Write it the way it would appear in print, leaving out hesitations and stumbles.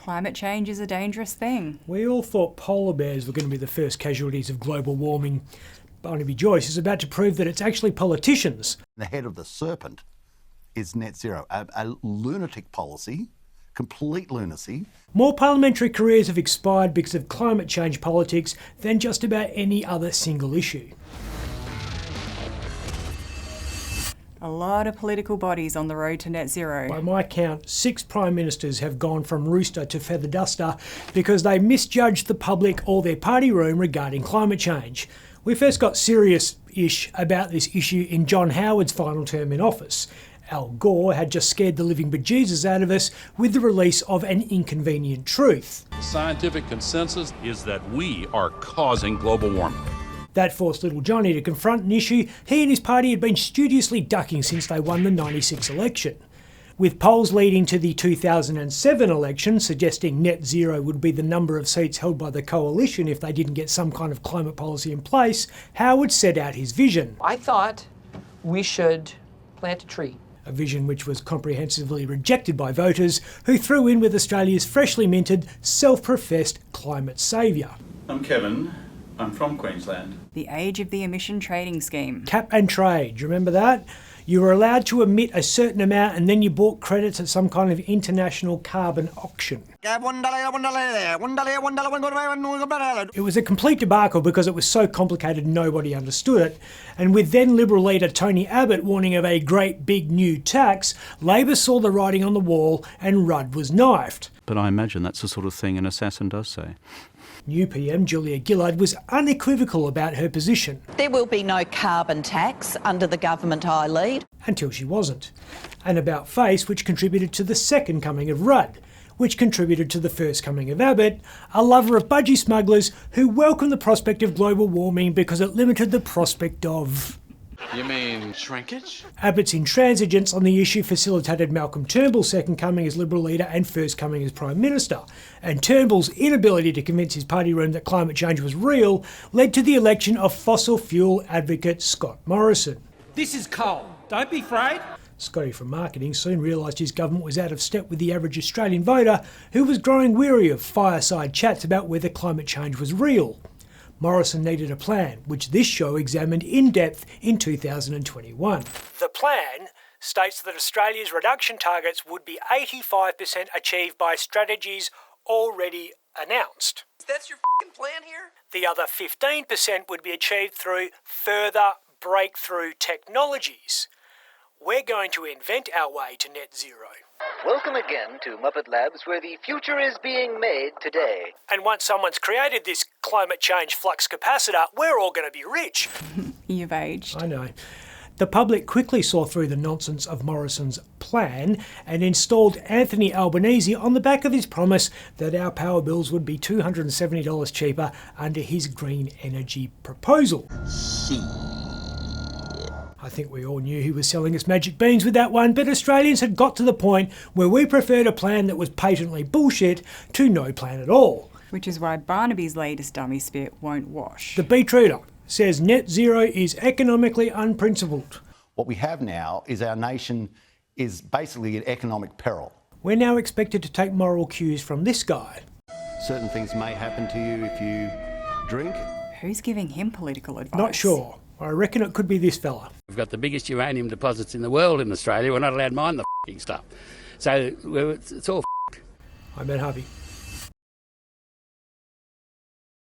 Climate change is a dangerous thing. We all thought polar bears were going to be the first casualties of global warming. Barnaby Joyce is about to prove that it's actually politicians. The head of the serpent is net zero, a lunatic policy, complete lunacy. More parliamentary careers have expired because of climate change politics than just about any other single issue. A lot of political bodies on the road to net zero. By my count, 6 prime ministers have gone from rooster to feather duster because they misjudged the public or their party room regarding climate change. We first got serious-ish about this issue in John Howard's final term in office. Al Gore had just scared the living bejesus out of us with the release of An Inconvenient Truth. The scientific consensus is that we are causing global warming. That forced little Johnny to confront an issue he and his party had been studiously ducking since they won the '96 election. With polls leading to the 2007 election suggesting net zero would be the number of seats held by the coalition if they didn't get some kind of climate policy in place, Howard set out his vision. I thought we should plant a tree. A vision which was comprehensively rejected by voters who threw in with Australia's freshly minted, self-professed climate saviour. I'm Kevin. I'm from Queensland. The age of the emission trading scheme. Cap and trade, do you remember that? You were allowed to emit a certain amount and then you bought credits at some kind of international carbon auction. It was a complete debacle because it was so complicated nobody understood it. And with then Liberal leader Tony Abbott warning of a great big new tax, Labor saw the writing on the wall and Rudd was knifed. But I imagine that's the sort of thing an assassin does say. New PM Julia Gillard was unequivocal about her position. There will be no carbon tax under the government I lead. Until she wasn't. And about face, which contributed to the second coming of Rudd, which contributed to the first coming of Abbott, a lover of budgie smugglers who welcomed the prospect of global warming because it limited the prospect of... You mean shrinkage? Abbott's intransigence on the issue facilitated Malcolm Turnbull's second coming as Liberal leader and first coming as Prime Minister. And Turnbull's inability to convince his party room that climate change was real led to the election of fossil fuel advocate Scott Morrison. This is coal. Don't be afraid. Scotty from marketing soon realised his government was out of step with the average Australian voter who was growing weary of fireside chats about whether climate change was real. Morrison needed a plan, which this show examined in depth in 2021. The plan states that Australia's reduction targets would be 85% achieved by strategies already announced. That's your f***ing plan here? The other 15% would be achieved through further breakthrough technologies. We're going to invent our way to net zero. Welcome again to Muppet Labs, where the future is being made today. And once someone's created this climate change flux capacitor, we're all going to be rich. You've aged. I know. The public quickly saw through the nonsense of Morrison's plan and installed Anthony Albanese on the back of his promise that our power bills would be $270 cheaper under his green energy proposal. I think we all knew he was selling us magic beans with that one, but Australians had got to the point where we preferred a plan that was patently bullshit to no plan at all. Which is why Barnaby's latest dummy spit won't wash. The Beetrooter says net zero is economically unprincipled. What we have now is our nation is basically in economic peril. We're now expected to take moral cues from this guy. Certain things may happen to you if you drink. Who's giving him political advice? Not sure. I reckon it could be this fella. We've got the biggest uranium deposits in the world in Australia. We're not allowed to mine the f***ing stuff. So it's all f***ed. I'm Ben Harvey.